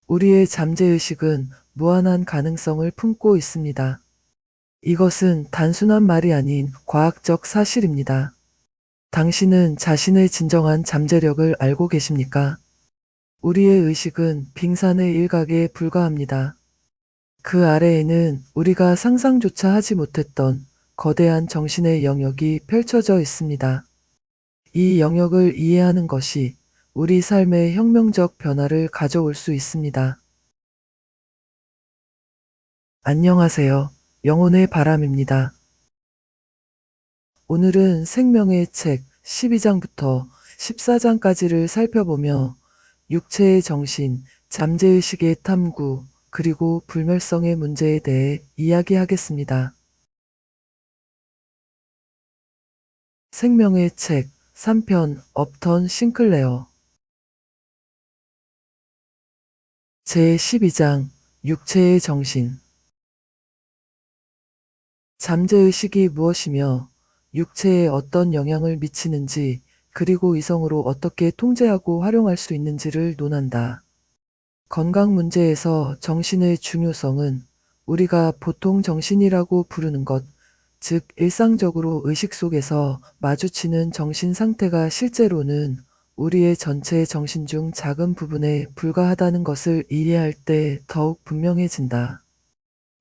우리의 잠재의식은 무한한 가능성을 품고 있습니다. 이것은 단순한 말이 아닌 과학적 사실입니다. 당신은 자신의 진정한 잠재력을 알고 계십니까? 우리의 의식은 빙산의 일각에 불과합니다. 그 아래에는 우리가 상상조차 하지 못했던 거대한 정신의 영역이 펼쳐져 있습니다. 이 영역을 이해하는 것이 우리 삶의 혁명적 변화를 가져올 수 있습니다. 안녕하세요. 영혼의 바람입니다. 오늘은 생명의 책 12장부터 14장까지를 살펴보며 육체의 정신, 잠재의식의 탐구, 그리고 불멸성의 문제에 대해 이야기하겠습니다. 생명의 책 3편 업턴 싱클레어 제12장 육체의 정신 잠재의식이 무엇이며 육체에 어떤 영향을 미치는지 그리고 이성으로 어떻게 통제하고 활용할 수 있는지를 논한다. 건강 문제에서 정신의 중요성은 우리가 보통 정신이라고 부르는 것, 즉 일상적으로 의식 속에서 마주치는 정신 상태가 실제로는 우리의 전체 정신 중 작은 부분에 불과하다는 것을 이해할 때 더욱 분명해진다.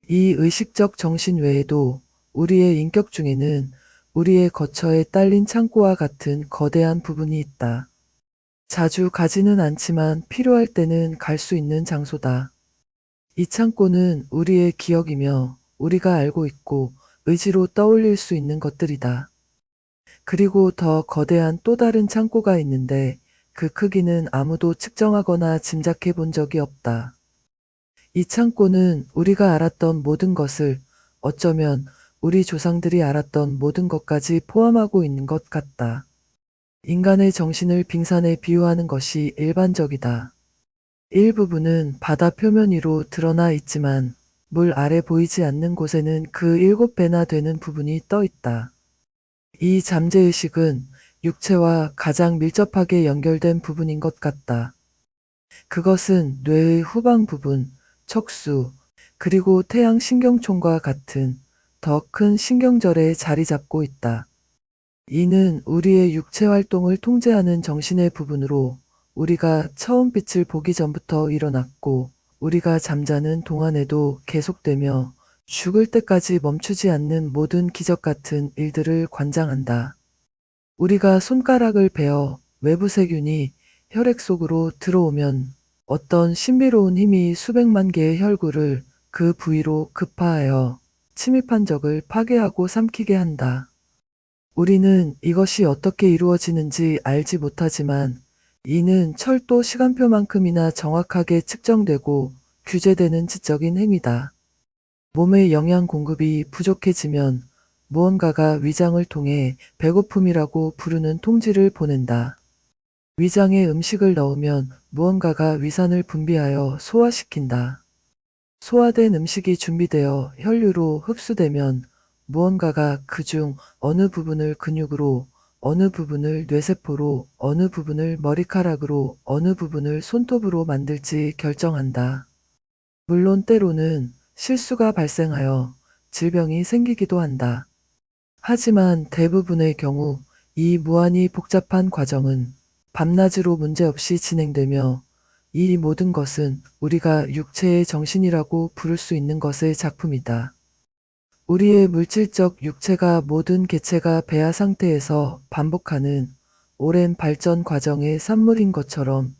이 의식적 정신 외에도 우리의 인격 중에는 우리의 거처에 딸린 창고와 같은 거대한 부분이 있다. 자주 가지는 않지만 필요할 때는 갈 수 있는 장소다. 이 창고는 우리의 기억이며 우리가 알고 있고 의지로 떠올릴 수 있는 것들이다. 그리고 더 거대한 또 다른 창고가 있는데 그 크기는 아무도 측정하거나 짐작해 본 적이 없다. 이 창고는 우리가 알았던 모든 것을 어쩌면 우리 조상들이 알았던 모든 것까지 포함하고 있는 것 같다. 인간의 정신을 빙산에 비유하는 것이 일반적이다. 일부분은 바다 표면 위로 드러나 있지만 물 아래 보이지 않는 곳에는 그 7배나 되는 부분이 떠 있다. 이 잠재의식은 육체와 가장 밀접하게 연결된 부분인 것 같다. 그것은 뇌의 후방 부분, 척수, 그리고 태양신경총과 같은 더 큰 신경절에 자리 잡고 있다. 이는 우리의 육체 활동을 통제하는 정신의 부분으로 우리가 처음 빛을 보기 전부터 일어났고 우리가 잠자는 동안에도 계속되며 죽을 때까지 멈추지 않는 모든 기적 같은 일들을 관장한다. 우리가 손가락을 베어 외부 세균이 혈액 속으로 들어오면 어떤 신비로운 힘이 수백만 개의 혈구를 그 부위로 급파하여 침입한 적을 파괴하고 삼키게 한다. 우리는 이것이 어떻게 이루어지는지 알지 못하지만 이는 철도 시간표만큼이나 정확하게 측정되고 규제되는 지적인 행위다. 몸의 영양 공급이 부족해지면 무언가가 위장을 통해 배고픔이라고 부르는 통지를 보낸다. 위장에 음식을 넣으면 무언가가 위산을 분비하여 소화시킨다. 소화된 음식이 준비되어 혈류로 흡수되면 무언가가 그중 어느 부분을 근육으로, 어느 부분을 뇌세포로, 어느 부분을 머리카락으로, 어느 부분을 손톱으로 만들지 결정한다. 물론 때로는 실수가 발생하여 질병이 생기기도 한다. 하지만 대부분의 경우 이 무한히 복잡한 과정은 밤낮으로 문제없이 진행되며 이 모든 것은 우리가 육체의 정신이라고 부를 수 있는 것의 작품이다. 우리의 물질적 육체가 모든 개체가 배아 상태에서 반복하는 오랜 발전 과정의 산물인 것처럼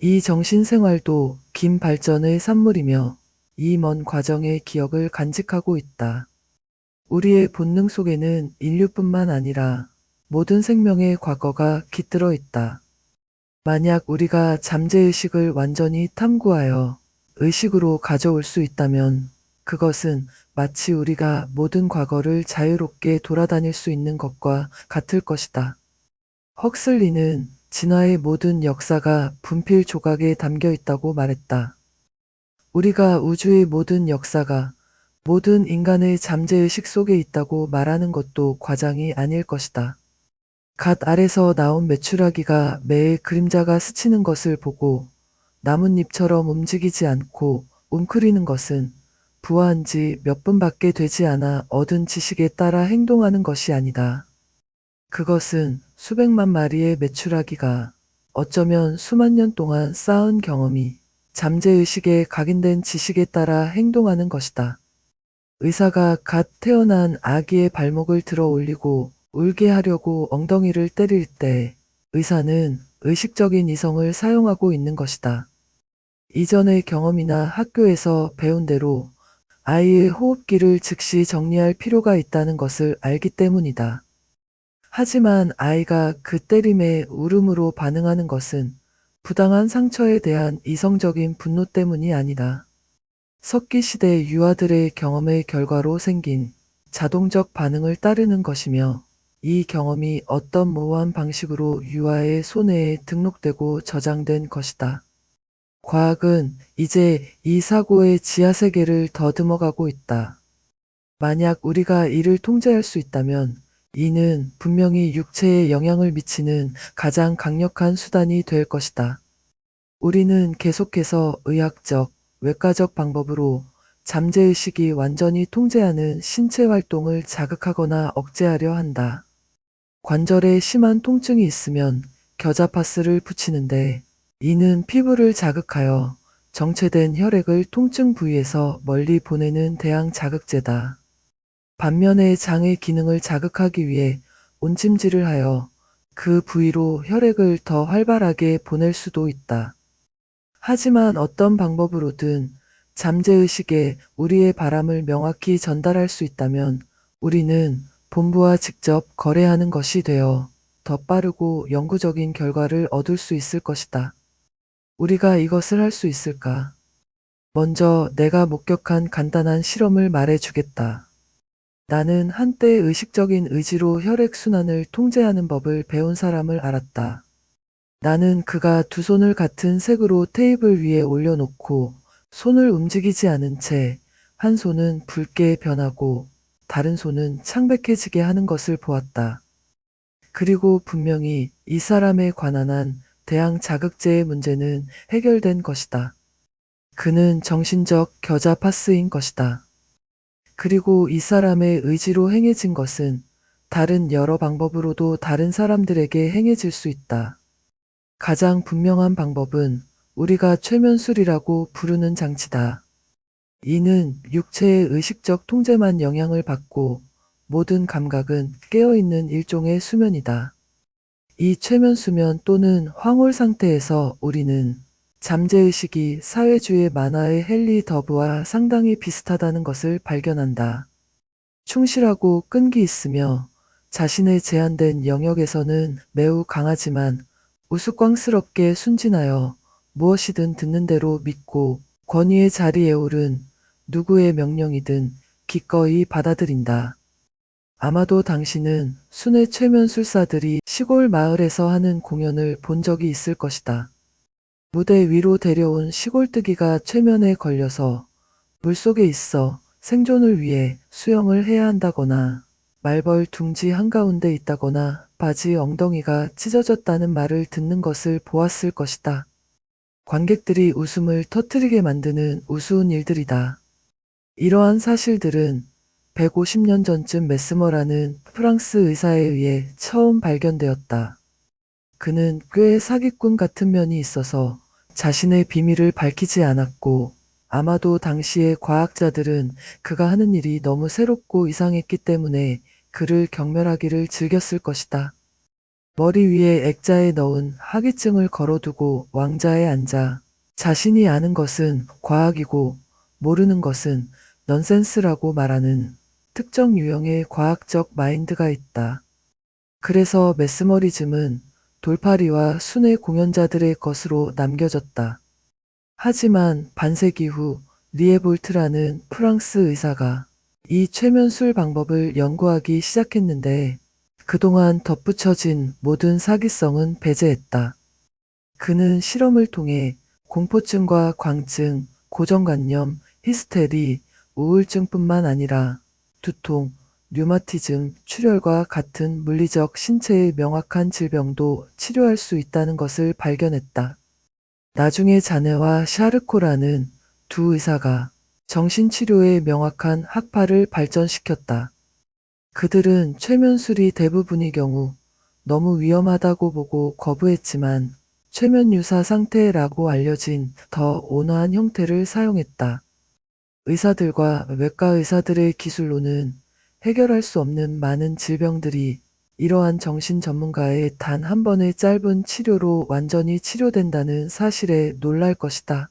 이 정신생활도 긴 발전의 산물이며 이 먼 과정의 기억을 간직하고 있다. 우리의 본능 속에는 인류뿐만 아니라 모든 생명의 과거가 깃들어 있다. 만약 우리가 잠재의식을 완전히 탐구하여 의식으로 가져올 수 있다면 그것은 마치 우리가 모든 과거를 자유롭게 돌아다닐 수 있는 것과 같을 것이다. 헉슬리는 진화의 모든 역사가 분필 조각에 담겨 있다고 말했다. 우리가 우주의 모든 역사가 모든 인간의 잠재의식 속에 있다고 말하는 것도 과장이 아닐 것이다. 갓 알에서 나온 메추라기가 매의 그림자가 스치는 것을 보고 나뭇잎처럼 움직이지 않고 웅크리는 것은 부화한 지 몇 분밖에 되지 않아 얻은 지식에 따라 행동하는 것이 아니다. 그것은 수백만 마리의 메추라기가 어쩌면 수만 년 동안 쌓은 경험이 잠재의식에 각인된 지식에 따라 행동하는 것이다. 의사가 갓 태어난 아기의 발목을 들어 올리고 울게 하려고 엉덩이를 때릴 때 의사는 의식적인 이성을 사용하고 있는 것이다. 이전의 경험이나 학교에서 배운 대로 아이의 호흡기를 즉시 정리할 필요가 있다는 것을 알기 때문이다. 하지만 아이가 그 때림에 울음으로 반응하는 것은 부당한 상처에 대한 이성적인 분노 때문이 아니다. 석기시대 유아들의 경험의 결과로 생긴 자동적 반응을 따르는 것이며 이 경험이 어떤 모호한 방식으로 유아의 손해에 등록되고 저장된 것이다. 과학은 이제 이 사고의 지하세계를 더듬어가고 있다. 만약 우리가 이를 통제할 수 있다면 이는 분명히 육체에 영향을 미치는 가장 강력한 수단이 될 것이다. 우리는 계속해서 의학적, 외과적 방법으로 잠재의식이 완전히 통제하는 신체 활동을 자극하거나 억제하려 한다. 관절에 심한 통증이 있으면 겨자파스를 붙이는데 이는 피부를 자극하여 정체된 혈액을 통증 부위에서 멀리 보내는 대항 자극제다. 반면에 장의 기능을 자극하기 위해 온찜질을 하여 그 부위로 혈액을 더 활발하게 보낼 수도 있다. 하지만 어떤 방법으로든 잠재의식에 우리의 바람을 명확히 전달할 수 있다면 우리는 본부와 직접 거래하는 것이 되어 더 빠르고 영구적인 결과를 얻을 수 있을 것이다. 우리가 이것을 할 수 있을까? 먼저 내가 목격한 간단한 실험을 말해주겠다. 나는 한때 의식적인 의지로 혈액순환을 통제하는 법을 배운 사람을 알았다. 나는 그가 두 손을 같은 색으로 테이블 위에 올려놓고 손을 움직이지 않은 채 한 손은 붉게 변하고 다른 손은 창백해지게 하는 것을 보았다. 그리고 분명히 이 사람에 관한 한 대항 자극제의 문제는 해결된 것이다. 그는 정신적 겨자파스인 것이다. 그리고 이 사람의 의지로 행해진 것은 다른 여러 방법으로도 다른 사람들에게 행해질 수 있다. 가장 분명한 방법은 우리가 최면술이라고 부르는 장치다. 이는 육체의 의식적 통제만 영향을 받고 모든 감각은 깨어있는 일종의 수면이다. 이 최면수면 또는 황홀 상태에서 우리는 잠재의식이 사회주의 만화의 헨리 더브와 상당히 비슷하다는 것을 발견한다. 충실하고 끈기 있으며 자신의 제한된 영역에서는 매우 강하지만 우스꽝스럽게 순진하여 무엇이든 듣는 대로 믿고 권위의 자리에 오른 누구의 명령이든 기꺼이 받아들인다. 아마도 당신은 순회 최면술사들이 시골 마을에서 하는 공연을 본 적이 있을 것이다. 무대 위로 데려온 시골뜨기가 최면에 걸려서 물속에 있어 생존을 위해 수영을 해야 한다거나 말벌 둥지 한가운데 있다거나 바지 엉덩이가 찢어졌다는 말을 듣는 것을 보았을 것이다. 관객들이 웃음을 터뜨리게 만드는 우스운 일들이다. 이러한 사실들은 150년 전쯤 메스머라는 프랑스 의사에 의해 처음 발견되었다. 그는 꽤 사기꾼 같은 면이 있어서 자신의 비밀을 밝히지 않았고 아마도 당시의 과학자들은 그가 하는 일이 너무 새롭고 이상했기 때문에 그를 경멸하기를 즐겼을 것이다. 머리 위에 액자에 넣은 학위증을 걸어두고 왕자에 앉아 자신이 아는 것은 과학이고 모르는 것은 넌센스라고 말하는 특정 유형의 과학적 마인드가 있다. 그래서 메스머리즘은 돌파리와 순회 공연자들의 것으로 남겨졌다. 하지만 반세기 후 리에볼트라는 프랑스 의사가 이 최면술 방법을 연구하기 시작했는데 그동안 덧붙여진 모든 사기성은 배제했다. 그는 실험을 통해 공포증과 광증, 고정관념, 히스테리, 우울증뿐만 아니라 두통, 류마티즘, 출혈과 같은 물리적 신체의 명확한 질병도 치료할 수 있다는 것을 발견했다. 나중에 자네와 샤르코라는 두 의사가 정신치료의 명확한 학파를 발전시켰다. 그들은 최면술이 대부분의 경우 너무 위험하다고 보고 거부했지만 최면 유사 상태라고 알려진 더 온화한 형태를 사용했다. 의사들과 외과 의사들의 기술로는 해결할 수 없는 많은 질병들이 이러한 정신 전문가의 단 한 번의 짧은 치료로 완전히 치료된다는 사실에 놀랄 것이다.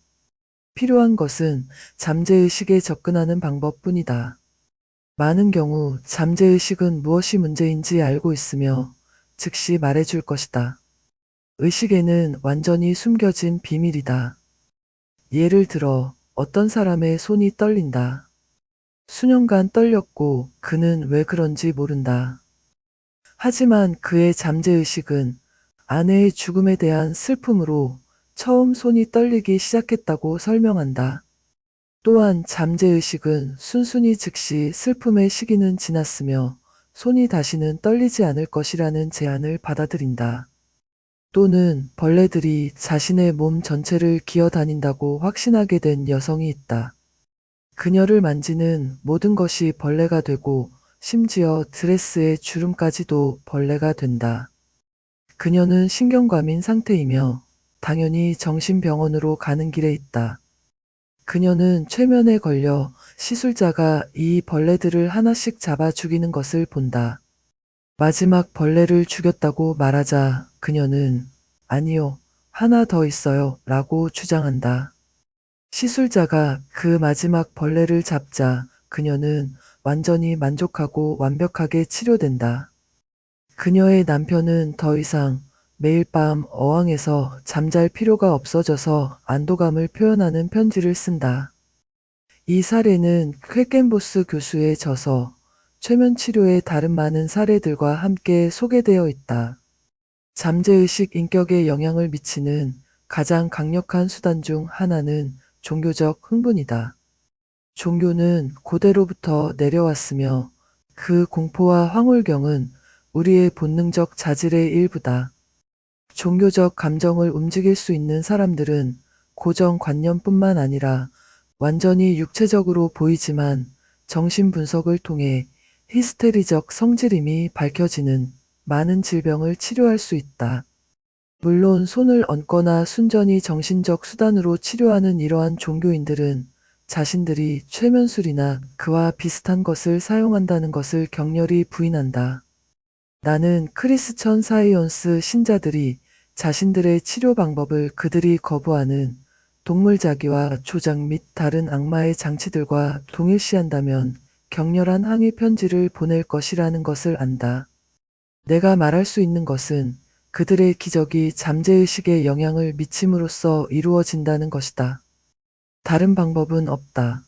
필요한 것은 잠재의식에 접근하는 방법뿐이다. 많은 경우 잠재의식은 무엇이 문제인지 알고 있으며 즉시 말해줄 것이다. 의식에는 완전히 숨겨진 비밀이다. 예를 들어 어떤 사람의 손이 떨린다. 수년간 떨렸고 그는 왜 그런지 모른다. 하지만 그의 잠재의식은 아내의 죽음에 대한 슬픔으로 처음 손이 떨리기 시작했다고 설명한다. 또한 잠재의식은 순순히 즉시 슬픔의 시기는 지났으며 손이 다시는 떨리지 않을 것이라는 제안을 받아들인다. 또는 벌레들이 자신의 몸 전체를 기어다닌다고 확신하게 된 여성이 있다. 그녀를 만지는 모든 것이 벌레가 되고 심지어 드레스의 주름까지도 벌레가 된다. 그녀는 신경과민 상태이며 당연히 정신병원으로 가는 길에 있다. 그녀는 최면에 걸려 시술자가 이 벌레들을 하나씩 잡아 죽이는 것을 본다. 마지막 벌레를 죽였다고 말하자 그녀는 아니요, 하나 더 있어요 라고 주장한다. 시술자가 그 마지막 벌레를 잡자 그녀는 완전히 만족하고 완벽하게 치료된다. 그녀의 남편은 더 이상 매일 밤 어항에서 잠잘 필요가 없어져서 안도감을 표현하는 편지를 쓴다. 이 사례는 쾌켄보스 교수의 저서 최면치료의 다른 많은 사례들과 함께 소개되어 있다. 잠재의식 인격에 영향을 미치는 가장 강력한 수단 중 하나는 종교적 흥분이다. 종교는 고대로부터 내려왔으며 그 공포와 황홀경은 우리의 본능적 자질의 일부다. 종교적 감정을 움직일 수 있는 사람들은 고정관념뿐만 아니라 완전히 육체적으로 보이지만 정신분석을 통해 히스테리적 성질임이 밝혀지는 많은 질병을 치료할 수 있다. 물론 손을 얹거나 순전히 정신적 수단으로 치료하는 이러한 종교인들은 자신들이 최면술이나 그와 비슷한 것을 사용한다는 것을 격렬히 부인한다. 나는 크리스천 사이언스 신자들이 자신들의 치료 방법을 그들이 거부하는 동물자기와 조작 및 다른 악마의 장치들과 동일시한다면 격렬한 항의 편지를 보낼 것이라는 것을 안다. 내가 말할 수 있는 것은 그들의 기적이 잠재의식에 영향을 미침으로써 이루어진다는 것이다. 다른 방법은 없다.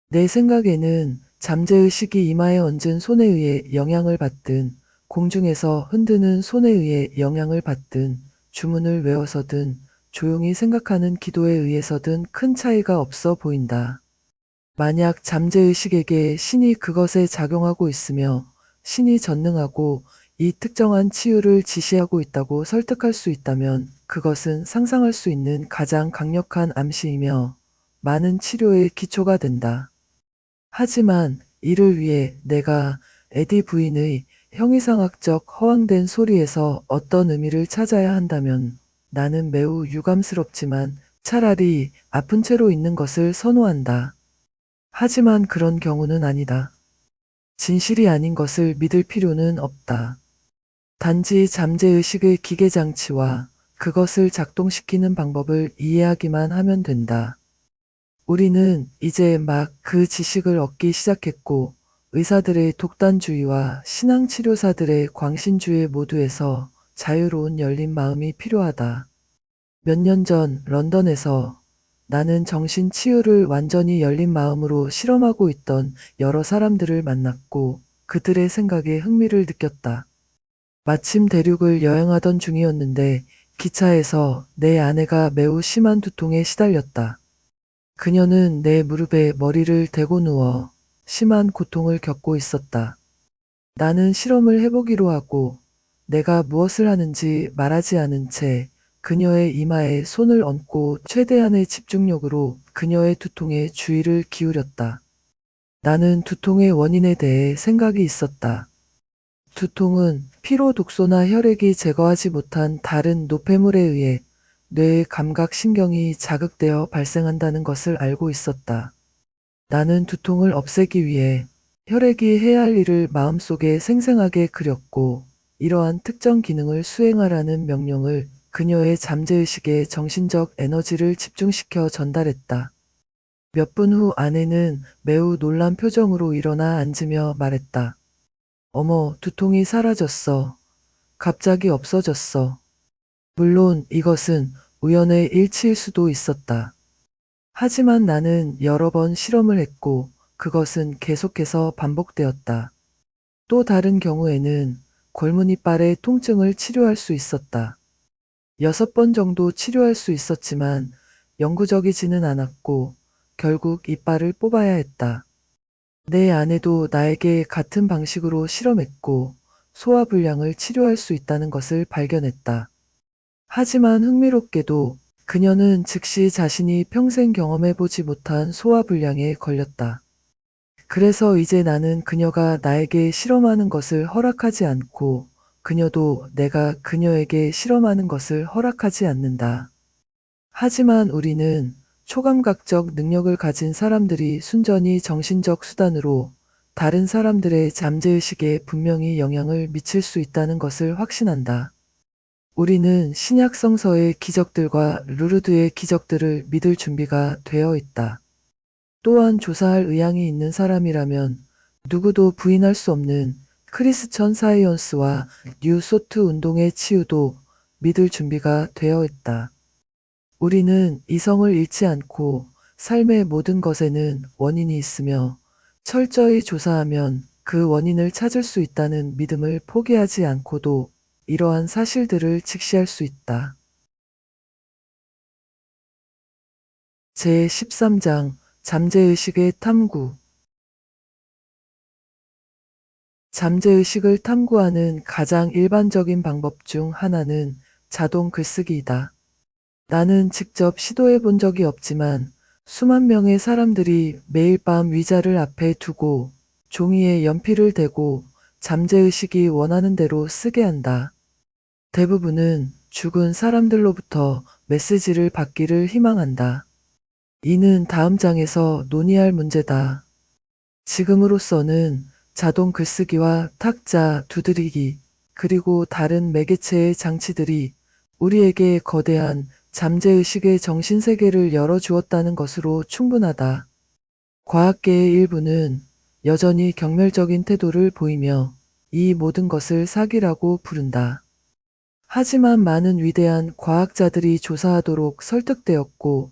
내 생각에는 잠재의식이 이마에 얹은 손에 의해 영향을 받든 공중에서 흔드는 손에 의해 영향을 받든 주문을 외워서든 조용히 생각하는 기도에 의해서든 큰 차이가 없어 보인다. 만약 잠재의식에게 신이 그것에 작용하고 있으며 신이 전능하고 이 특정한 치유를 지시하고 있다고 설득할 수 있다면 그것은 상상할 수 있는 가장 강력한 암시이며 많은 치료의 기초가 된다. 하지만 이를 위해 내가 에디 부인의 형이상학적 허황된 소리에서 어떤 의미를 찾아야 한다면 나는 매우 유감스럽지만 차라리 아픈 채로 있는 것을 선호한다. 하지만 그런 경우는 아니다. 진실이 아닌 것을 믿을 필요는 없다. 단지 잠재의식의 기계장치와 그것을 작동시키는 방법을 이해하기만 하면 된다. 우리는 이제 막 그 지식을 얻기 시작했고 의사들의 독단주의와 신앙치료사들의 광신주의 모두에서 자유로운 열린 마음이 필요하다. 몇 년 전 런던에서 나는 정신치유를 완전히 열린 마음으로 실험하고 있던 여러 사람들을 만났고 그들의 생각에 흥미를 느꼈다. 마침 대륙을 여행하던 중이었는데 기차에서 내 아내가 매우 심한 두통에 시달렸다. 그녀는 내 무릎에 머리를 대고 누워 심한 고통을 겪고 있었다. 나는 실험을 해보기로 하고 내가 무엇을 하는지 말하지 않은 채 그녀의 이마에 손을 얹고 최대한의 집중력으로 그녀의 두통에 주의를 기울였다. 나는 두통의 원인에 대해 생각이 있었다. 두통은 피로 독소나 혈액이 제거하지 못한 다른 노폐물에 의해 뇌의 감각신경이 자극되어 발생한다는 것을 알고 있었다. 나는 두통을 없애기 위해 혈액이 해야 할 일을 마음속에 생생하게 그렸고, 이러한 특정 기능을 수행하라는 명령을 그녀의 잠재의식에 정신적 에너지를 집중시켜 전달했다. 몇 분 후 아내는 매우 놀란 표정으로 일어나 앉으며 말했다. 어머, 두통이 사라졌어. 갑자기 없어졌어. 물론 이것은 우연의 일치일 수도 있었다. 하지만 나는 여러 번 실험을 했고 그것은 계속해서 반복되었다. 또 다른 경우에는 골문이빨의 통증을 치료할 수 있었다. 6번 정도 치료할 수 있었지만 영구적이지는 않았고 결국 이빨을 뽑아야 했다. 내 아내도 나에게 같은 방식으로 실험했고 소화불량을 치료할 수 있다는 것을 발견했다. 하지만 흥미롭게도 그녀는 즉시 자신이 평생 경험해보지 못한 소화불량에 걸렸다. 그래서 이제 나는 그녀가 나에게 실험하는 것을 허락하지 않고 그녀도 내가 그녀에게 실험하는 것을 허락하지 않는다. 하지만 우리는 초감각적 능력을 가진 사람들이 순전히 정신적 수단으로 다른 사람들의 잠재의식에 분명히 영향을 미칠 수 있다는 것을 확신한다. 우리는 신약 성서의 기적들과 루르드의 기적들을 믿을 준비가 되어 있다. 또한 조사할 의향이 있는 사람이라면 누구도 부인할 수 없는 크리스천 사이언스와 뉴 소트 운동의 치유도 믿을 준비가 되어 있다. 우리는 이성을 잃지 않고 삶의 모든 것에는 원인이 있으며 철저히 조사하면 그 원인을 찾을 수 있다는 믿음을 포기하지 않고도 이러한 사실들을 직시할 수 있다. 제13장 잠재의식의 탐구. 잠재의식을 탐구하는 가장 일반적인 방법 중 하나는 자동 글쓰기이다. 나는 직접 시도해 본 적이 없지만 수만 명의 사람들이 매일 밤 의자를 앞에 두고 종이에 연필을 대고 잠재의식이 원하는 대로 쓰게 한다. 대부분은 죽은 사람들로부터 메시지를 받기를 희망한다. 이는 다음 장에서 논의할 문제다. 지금으로서는 자동 글쓰기와 탁자, 두드리기, 그리고 다른 매개체의 장치들이 우리에게 거대한 잠재의식의 정신세계를 열어주었다는 것으로 충분하다. 과학계의 일부는 여전히 경멸적인 태도를 보이며 이 모든 것을 사기라고 부른다. 하지만 많은 위대한 과학자들이 조사하도록 설득되었고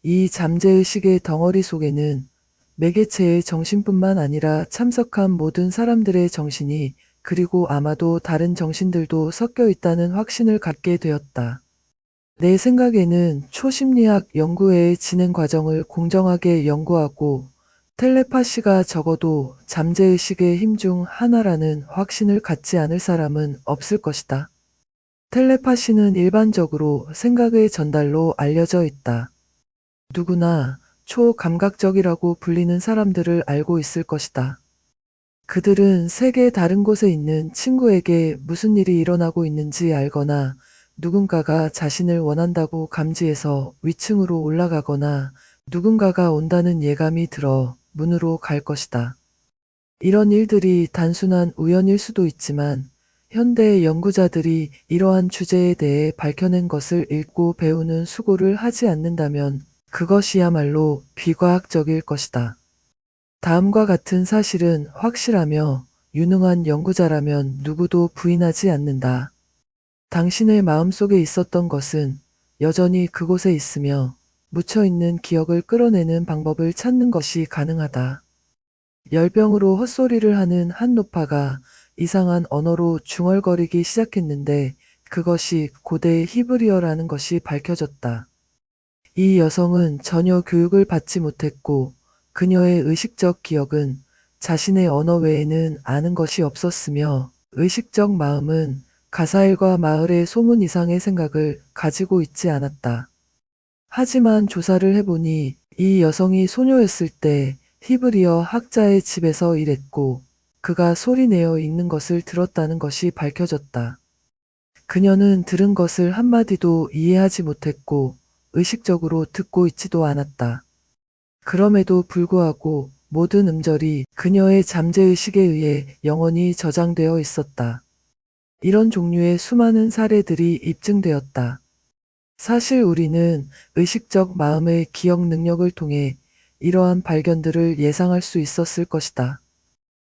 이 잠재의식의 덩어리 속에는 매개체의 정신뿐만 아니라 참석한 모든 사람들의 정신이 그리고 아마도 다른 정신들도 섞여 있다는 확신을 갖게 되었다. 내 생각에는 초심리학 연구회의 진행 과정을 공정하게 연구하고 텔레파시가 적어도 잠재의식의 힘 중 하나라는 확신을 갖지 않을 사람은 없을 것이다. 텔레파시는 일반적으로 생각의 전달로 알려져 있다. 누구나 초감각적이라고 불리는 사람들을 알고 있을 것이다. 그들은 세계 다른 곳에 있는 친구에게 무슨 일이 일어나고 있는지 알거나 누군가가 자신을 원한다고 감지해서 위층으로 올라가거나 누군가가 온다는 예감이 들어 문으로 갈 것이다. 이런 일들이 단순한 우연일 수도 있지만 현대 연구자들이 이러한 주제에 대해 밝혀낸 것을 읽고 배우는 수고를 하지 않는다면 그것이야말로 비과학적일 것이다. 다음과 같은 사실은 확실하며 유능한 연구자라면 누구도 부인하지 않는다. 당신의 마음속에 있었던 것은 여전히 그곳에 있으며 묻혀있는 기억을 끌어내는 방법을 찾는 것이 가능하다. 열병으로 헛소리를 하는 한 노파가 이상한 언어로 중얼거리기 시작했는데 그것이 고대 히브리어라는 것이 밝혀졌다. 이 여성은 전혀 교육을 받지 못했고 그녀의 의식적 기억은 자신의 언어 외에는 아는 것이 없었으며 의식적 마음은 가사일과 마을의 소문 이상의 생각을 가지고 있지 않았다. 하지만 조사를 해보니 이 여성이 소녀였을 때 히브리어 학자의 집에서 일했고 그가 소리내어 읽는 것을 들었다는 것이 밝혀졌다. 그녀는 들은 것을 한마디도 이해하지 못했고 의식적으로 듣고 있지도 않았다. 그럼에도 불구하고 모든 음절이 그녀의 잠재의식에 의해 영원히 저장되어 있었다. 이런 종류의 수많은 사례들이 입증되었다. 사실 우리는 의식적 마음의 기억 능력을 통해 이러한 발견들을 예상할 수 있었을 것이다.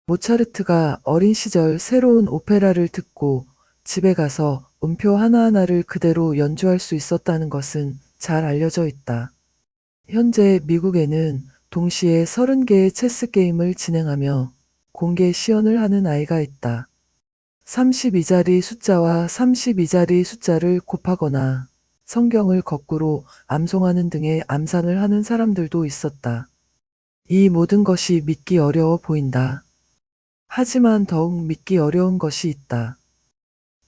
모차르트가 어린 시절 새로운 오페라를 듣고 집에 가서 음표 하나하나를 그대로 연주할 수 있었다는 것은 잘 알려져 있다. 현재 미국에는 동시에 30개의 체스 게임을 진행하며 공개 시연을 하는 아이가 있다. 32자리 숫자와 32자리 숫자를 곱하거나 성경을 거꾸로 암송하는 등의 암산을 하는 사람들도 있었다. 이 모든 것이 믿기 어려워 보인다. 하지만 더욱 믿기 어려운 것이 있다.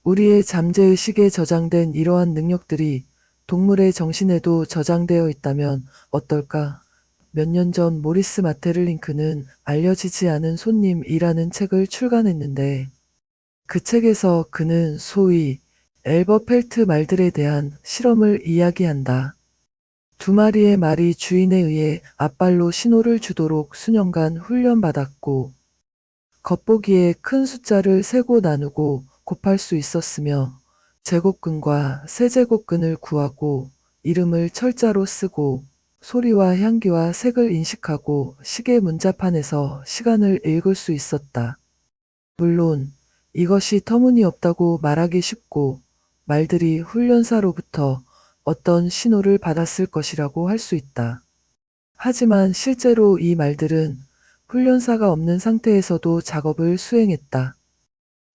우리의 잠재의식에 저장된 이러한 능력들이 동물의 정신에도 저장되어 있다면 어떨까? 몇 년 전 모리스 마테르링크는 알려지지 않은 손님이라는 책을 출간했는데 그 책에서 그는 소위 엘버펠트 말들에 대한 실험을 이야기한다. 두 마리의 말이 주인에 의해 앞발로 신호를 주도록 수년간 훈련받았고 겉보기에 큰 숫자를 세고 나누고 곱할 수 있었으며 제곱근과 세제곱근을 구하고 이름을 철자로 쓰고 소리와 향기와 색을 인식하고 시계 문자판에서 시간을 읽을 수 있었다. 물론 이것이 터무니없다고 말하기 쉽고 말들이 훈련사로부터 어떤 신호를 받았을 것이라고 할 수 있다. 하지만 실제로 이 말들은 훈련사가 없는 상태에서도 작업을 수행했다.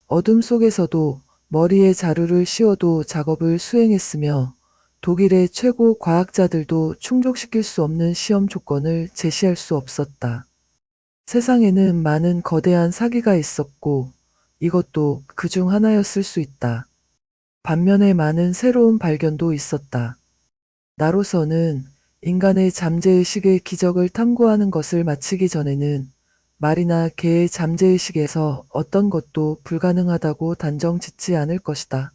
어둠 속에서도 머리에 자루를 씌워도 작업을 수행했으며 독일의 최고 과학자들도 충족시킬 수 없는 시험 조건을 제시할 수 없었다. 세상에는 많은 거대한 사기가 있었고 이것도 그중 하나였을 수 있다. 반면에 많은 새로운 발견도 있었다. 나로서는 인간의 잠재의식의 기적을 탐구하는 것을 마치기 전에는 말이나 개의 잠재의식에서 어떤 것도 불가능하다고 단정 짓지 않을 것이다.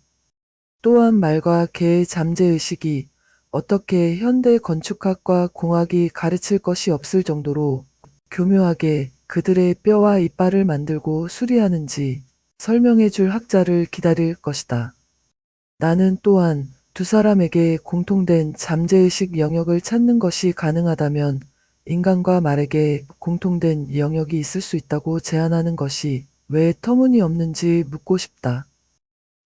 또한 말과 개의 잠재의식이 어떻게 현대 건축학과 공학이 가르칠 것이 없을 정도로 교묘하게 그들의 뼈와 이빨을 만들고 수리하는지 설명해 줄 학자를 기다릴 것이다. 나는 또한 두 사람에게 공통된 잠재의식 영역을 찾는 것이 가능하다면 인간과 말에게 공통된 영역이 있을 수 있다고 제안하는 것이 왜 터무니없는지 묻고 싶다.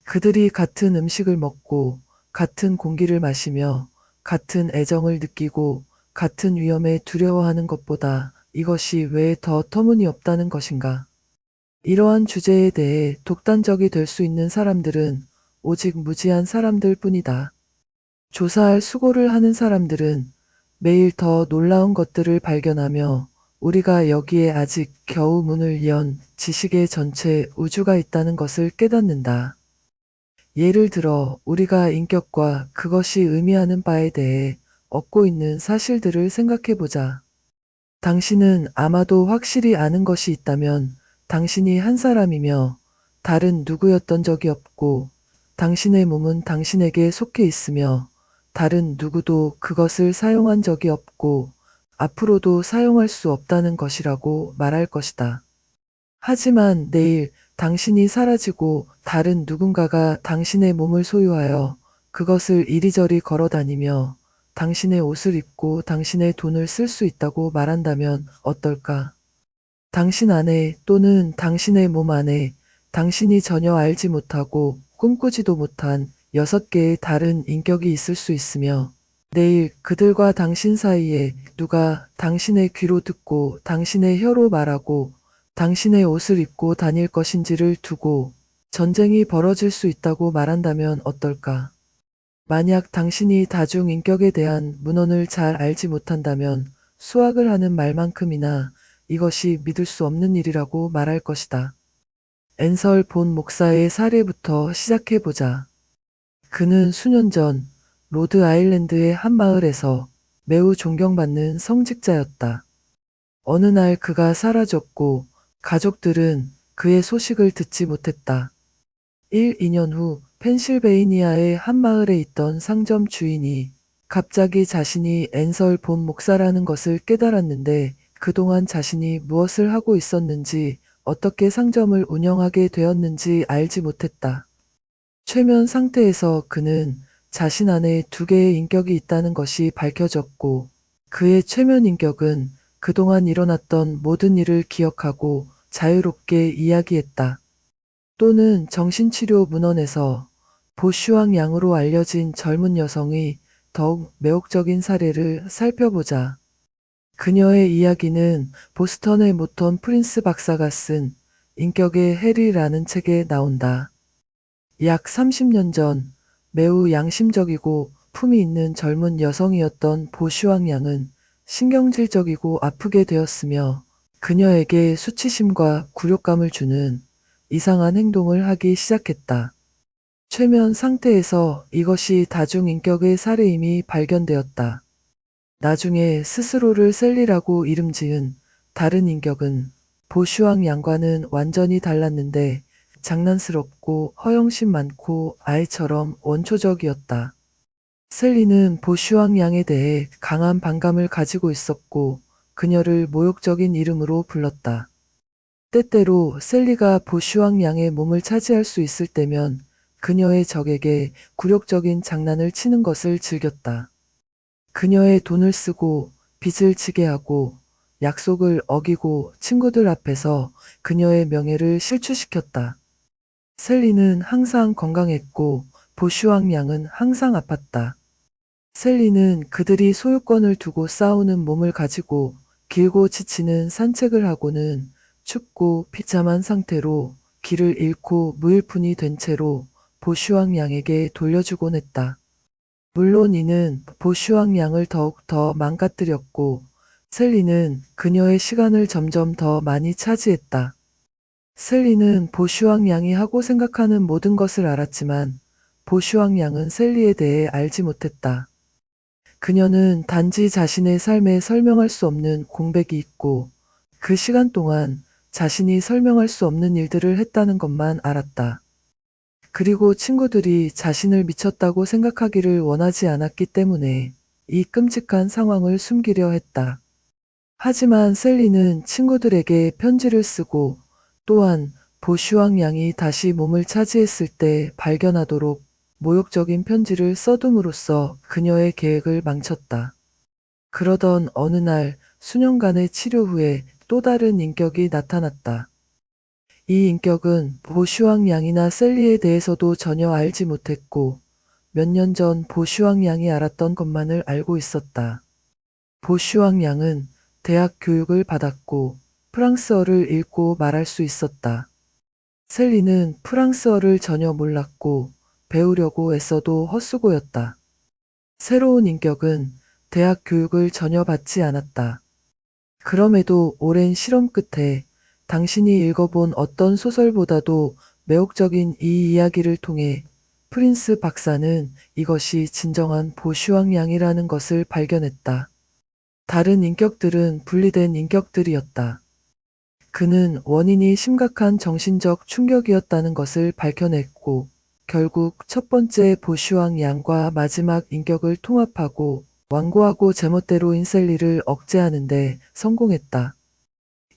그들이 같은 음식을 먹고 같은 공기를 마시며 같은 애정을 느끼고 같은 위험에 두려워하는 것보다 이것이 왜 더 터무니없다는 것인가. 이러한 주제에 대해 독단적이 될 수 있는 사람들은 오직 무지한 사람들 뿐이다. 조사할 수고를 하는 사람들은 매일 더 놀라운 것들을 발견하며 우리가 여기에 아직 겨우 문을 연 지식의 전체 우주가 있다는 것을 깨닫는다. 예를 들어 우리가 인격과 그것이 의미하는 바에 대해 얻고 있는 사실들을 생각해보자. 당신은 아마도 확실히 아는 것이 있다면 당신이 한 사람이며 다른 누구였던 적이 없고 당신의 몸은 당신에게 속해 있으며 다른 누구도 그것을 사용한 적이 없고 앞으로도 사용할 수 없다는 것이라고 말할 것이다. 하지만 내일 당신이 사라지고 다른 누군가가 당신의 몸을 소유하여 그것을 이리저리 걸어 다니며 당신의 옷을 입고 당신의 돈을 쓸 수 있다고 말한다면 어떨까? 당신 안에 또는 당신의 몸 안에 당신이 전혀 알지 못하고 꿈꾸지도 못한 6개의 다른 인격이 있을 수 있으며 내일 그들과 당신 사이에 누가 당신의 귀로 듣고 당신의 혀로 말하고 당신의 옷을 입고 다닐 것인지를 두고 전쟁이 벌어질 수 있다고 말한다면 어떨까? 만약 당신이 다중인격에 대한 문헌을 잘 알지 못한다면 수학을 하는 말만큼이나 이것이 믿을 수 없는 일이라고 말할 것이다. 앤설 본 목사의 사례부터 시작해보자. 그는 수년 전 로드 아일랜드의 한 마을에서 매우 존경받는 성직자였다. 어느 날 그가 사라졌고 가족들은 그의 소식을 듣지 못했다. 2년 후 펜실베이니아의 한 마을에 있던 상점 주인이 갑자기 자신이 앤설 본 목사라는 것을 깨달았는데 그동안 자신이 무엇을 하고 있었는지 어떻게 상점을 운영하게 되었는지 알지 못했다. 최면 상태에서 그는 자신 안에 두 개의 인격이 있다는 것이 밝혀졌고 그의 최면 인격은 그동안 일어났던 모든 일을 기억하고 자유롭게 이야기했다. 또는 정신치료 문헌에서 보슈왕 양으로 알려진 젊은 여성의 더욱 매혹적인 사례를 살펴보자. 그녀의 이야기는 보스턴의 모턴 프린스 박사가 쓴 인격의 해리라는 책에 나온다. 약 30년 전 매우 양심적이고 품이 있는 젊은 여성이었던 보슈왕 양은 신경질적이고 아프게 되었으며 그녀에게 수치심과 굴욕감을 주는 이상한 행동을 하기 시작했다. 최면 상태에서 이것이 다중인격의 사례임이 발견되었다. 나중에 스스로를 셀리라고 이름 지은 다른 인격은 보슈왕 양과는 완전히 달랐는데 장난스럽고 허영심 많고 아이처럼 원초적이었다. 셀리는 보슈왕 양에 대해 강한 반감을 가지고 있었고 그녀를 모욕적인 이름으로 불렀다. 때때로 셀리가 보슈왕 양의 몸을 차지할 수 있을 때면 그녀의 적에게 굴욕적인 장난을 치는 것을 즐겼다. 그녀의 돈을 쓰고 빚을 지게 하고 약속을 어기고 친구들 앞에서 그녀의 명예를 실추시켰다. 셀리는 항상 건강했고 보슈왕 양은 항상 아팠다. 셀리는 그들이 소유권을 두고 싸우는 몸을 가지고 길고 지치는 산책을 하고는 춥고 비참한 상태로 길을 잃고 무일푼이 된 채로 보슈왕 양에게 돌려주곤 했다. 물론 이는 보슈왕 양을 더욱 더 망가뜨렸고 셀리는 그녀의 시간을 점점 더 많이 차지했다. 셀리는 보슈왕 양이 하고 생각하는 모든 것을 알았지만 보슈왕 양은 셀리에 대해 알지 못했다. 그녀는 단지 자신의 삶에 설명할 수 없는 공백이 있고 그 시간 동안 자신이 설명할 수 없는 일들을 했다는 것만 알았다. 그리고 친구들이 자신을 미쳤다고 생각하기를 원하지 않았기 때문에 이 끔찍한 상황을 숨기려 했다. 하지만 셀리는 친구들에게 편지를 쓰고 또한 보슈왕 양이 다시 몸을 차지했을 때 발견하도록 모욕적인 편지를 써둠으로써 그녀의 계획을 망쳤다. 그러던 어느 날 수년간의 치료 후에 또 다른 인격이 나타났다. 이 인격은 보슈왕 양이나 셀리에 대해서도 전혀 알지 못했고 몇 년 전 보슈왕 양이 알았던 것만을 알고 있었다. 보슈왕 양은 대학 교육을 받았고 프랑스어를 읽고 말할 수 있었다. 셀리는 프랑스어를 전혀 몰랐고 배우려고 애써도 헛수고였다. 새로운 인격은 대학 교육을 전혀 받지 않았다. 그럼에도 오랜 실험 끝에 당신이 읽어본 어떤 소설보다도 매혹적인 이 이야기를 통해 프린스 박사는 이것이 진정한 보슈왕 양이라는 것을 발견했다. 다른 인격들은 분리된 인격들이었다. 그는 원인이 심각한 정신적 충격이었다는 것을 밝혀냈고 결국 첫 번째 보슈왕 양과 마지막 인격을 통합하고 완고하고 제멋대로인 셀리를 억제하는데 성공했다.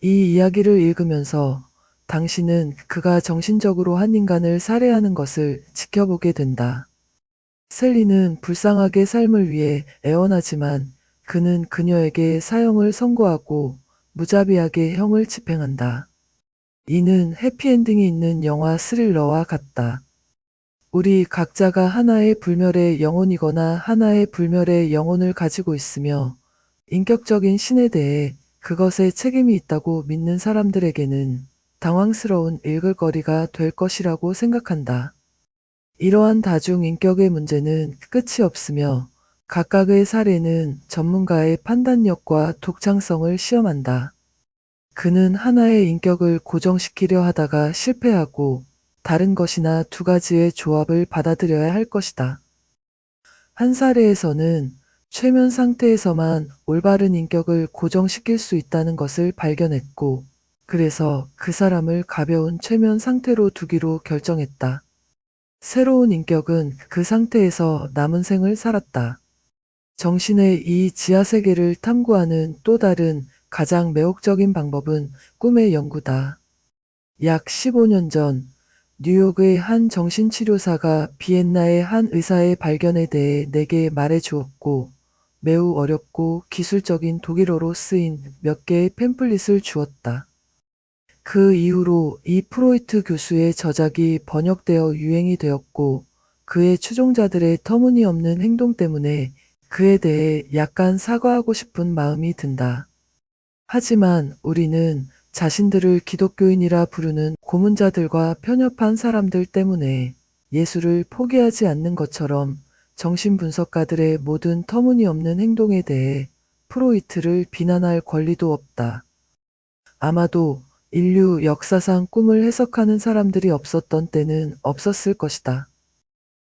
이 이야기를 읽으면서 당신은 그가 정신적으로 한 인간을 살해하는 것을 지켜보게 된다. 셀리는 불쌍하게 삶을 위해 애원하지만 그는 그녀에게 사형을 선고하고 무자비하게 형을 집행한다. 이는 해피엔딩이 있는 영화 스릴러와 같다. 우리 각자가 하나의 불멸의 영혼이거나 하나의 불멸의 영혼을 가지고 있으며 인격적인 신에 대해 그것에 책임이 있다고 믿는 사람들에게는 당황스러운 읽을거리가 될 것이라고 생각한다. 이러한 다중인격의 문제는 끝이 없으며 각각의 사례는 전문가의 판단력과 독창성을 시험한다. 그는 하나의 인격을 고정시키려 하다가 실패하고 다른 것이나 두 가지의 조합을 받아들여야 할 것이다. 한 사례에서는 최면 상태에서만 올바른 인격을 고정시킬 수 있다는 것을 발견했고, 그래서 그 사람을 가벼운 최면 상태로 두기로 결정했다. 새로운 인격은 그 상태에서 남은 생을 살았다. 정신의 이 지하세계를 탐구하는 또 다른 가장 매혹적인 방법은 꿈의 연구다. 약 15년 전 뉴욕의 한 정신치료사가 비엔나의 한 의사의 발견에 대해 내게 말해 주었고, 매우 어렵고 기술적인 독일어로 쓰인 몇 개의 팸플릿을 주었다. 그 이후로 이 프로이트 교수의 저작이 번역되어 유행이 되었고, 그의 추종자들의 터무니없는 행동 때문에 그에 대해 약간 사과하고 싶은 마음이 든다. 하지만 우리는 자신들을 기독교인이라 부르는 고문자들과 편협한 사람들 때문에 예수를 포기하지 않는 것처럼 정신분석가들의 모든 터무니없는 행동에 대해 프로이트를 비난할 권리도 없다. 아마도 인류 역사상 꿈을 해석하는 사람들이 없었던 때는 없었을 것이다.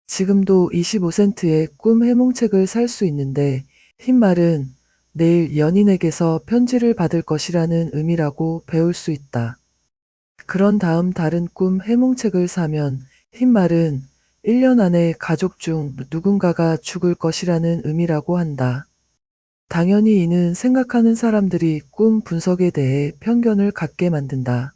지금도 25센트의 꿈 해몽책을 살 수 있는데, 흰 말은 내일 연인에게서 편지를 받을 것이라는 의미라고 배울 수 있다. 그런 다음 다른 꿈 해몽책을 사면 흰 말은 1년 안에 가족 중 누군가가 죽을 것이라는 의미라고 한다. 당연히 이는 생각하는 사람들이 꿈 분석에 대해 편견을 갖게 만든다.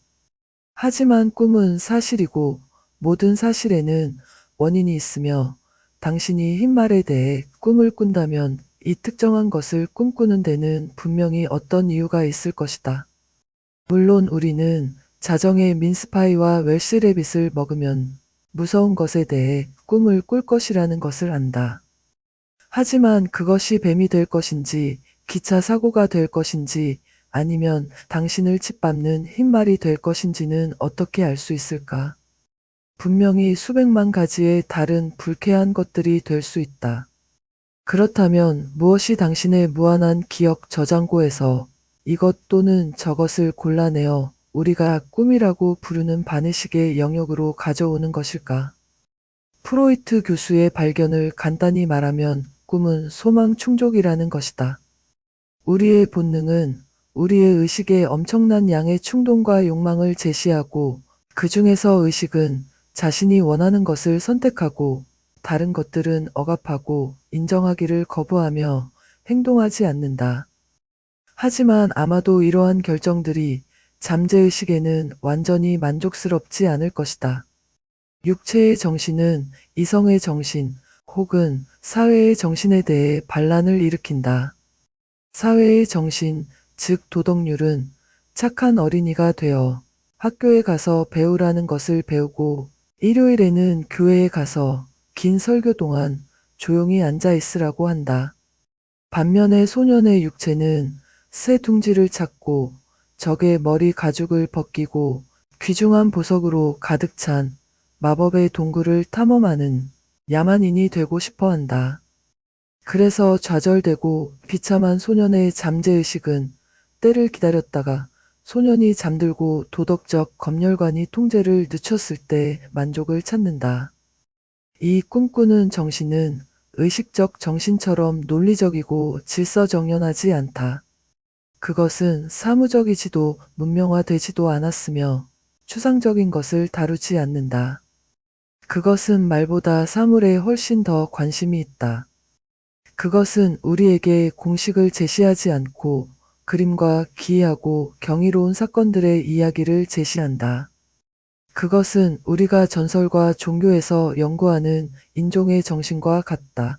하지만 꿈은 사실이고 모든 사실에는 원인이 있으며, 당신이 흰 말에 대해 꿈을 꾼다면 이 특정한 것을 꿈꾸는 데는 분명히 어떤 이유가 있을 것이다. 물론 우리는 자정에 민스파이와 웰시래빗을 먹으면 무서운 것에 대해 꿈을 꿀 것이라는 것을 안다. 하지만 그것이 뱀이 될 것인지, 기차 사고가 될 것인지, 아니면 당신을 짓밟는 흰 말이 될 것인지는 어떻게 알 수 있을까? 분명히 수백만 가지의 다른 불쾌한 것들이 될 수 있다. 그렇다면 무엇이 당신의 무한한 기억 저장고에서 이것 또는 저것을 골라내어 우리가 꿈이라고 부르는 반의식의 영역으로 가져오는 것일까? 프로이트 교수의 발견을 간단히 말하면 꿈은 소망 충족이라는 것이다. 우리의 본능은 우리의 의식에 엄청난 양의 충동과 욕망을 제시하고, 그 중에서 의식은 자신이 원하는 것을 선택하고 다른 것들은 억압하고 인정하기를 거부하며 행동하지 않는다. 하지만 아마도 이러한 결정들이 잠재의식에는 완전히 만족스럽지 않을 것이다. 육체의 정신은 이성의 정신 혹은 사회의 정신에 대해 반란을 일으킨다. 사회의 정신, 즉 도덕률은 착한 어린이가 되어 학교에 가서 배우라는 것을 배우고, 일요일에는 교회에 가서 긴 설교 동안 조용히 앉아 있으라고 한다. 반면에 소년의 육체는 새 둥지를 찾고 적의 머리 가죽을 벗기고 귀중한 보석으로 가득 찬 마법의 동굴을 탐험하는 야만인이 되고 싶어 한다. 그래서 좌절되고 비참한 소년의 잠재의식은 때를 기다렸다가 소년이 잠들고 도덕적 검열관이 통제를 늦췄을 때 만족을 찾는다. 이 꿈꾸는 정신은 의식적 정신처럼 논리적이고 질서정연하지 않다. 그것은 사무적이지도 문명화되지도 않았으며 추상적인 것을 다루지 않는다. 그것은 말보다 사물에 훨씬 더 관심이 있다. 그것은 우리에게 공식을 제시하지 않고 그림과 기이하고 경이로운 사건들의 이야기를 제시한다. 그것은 우리가 전설과 종교에서 연구하는 인종의 정신과 같다.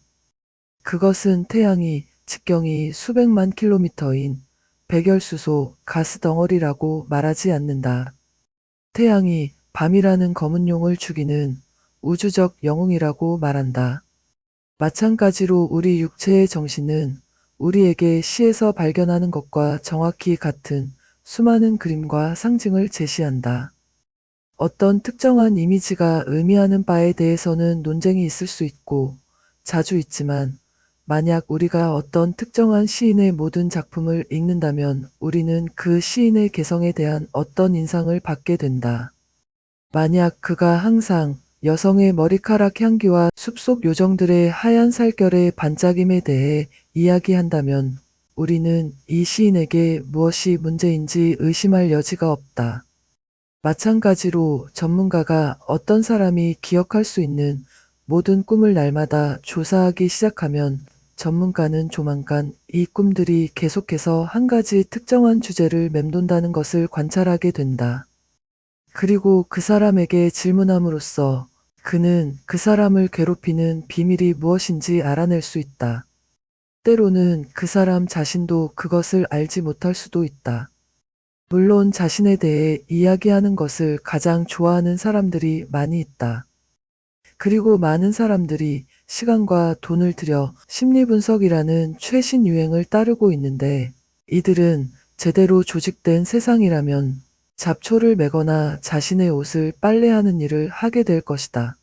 그것은 태양이 직경이 수백만 킬로미터인 백열수소 가스 덩어리라고 말하지 않는다. 태양이 밤이라는 검은 용을 죽이는 우주적 영웅이라고 말한다. 마찬가지로 우리 육체의 정신은 우리에게 시에서 발견하는 것과 정확히 같은 수많은 그림과 상징을 제시한다. 어떤 특정한 이미지가 의미하는 바에 대해서는 논쟁이 있을 수 있고 자주 있지만, 만약 우리가 어떤 특정한 시인의 모든 작품을 읽는다면 우리는 그 시인의 개성에 대한 어떤 인상을 받게 된다. 만약 그가 항상 여성의 머리카락 향기와 숲속 요정들의 하얀 살결의 반짝임에 대해 이야기한다면 우리는 이 시인에게 무엇이 문제인지 의심할 여지가 없다. 마찬가지로 전문가가 어떤 사람이 기억할 수 있는 모든 꿈을 날마다 조사하기 시작하면 전문가는 조만간 이 꿈들이 계속해서 한 가지 특정한 주제를 맴돈다는 것을 관찰하게 된다. 그리고 그 사람에게 질문함으로써 그는 그 사람을 괴롭히는 비밀이 무엇인지 알아낼 수 있다. 때로는 그 사람 자신도 그것을 알지 못할 수도 있다. 물론 자신에 대해 이야기하는 것을 가장 좋아하는 사람들이 많이 있다. 그리고 많은 사람들이 시간과 돈을 들여 심리분석이라는 최신 유행을 따르고 있는데 이들은 제대로 조직된 세상이라면 잡초를 매거나 자신의 옷을 빨래하는 일을 하게 될 것이다.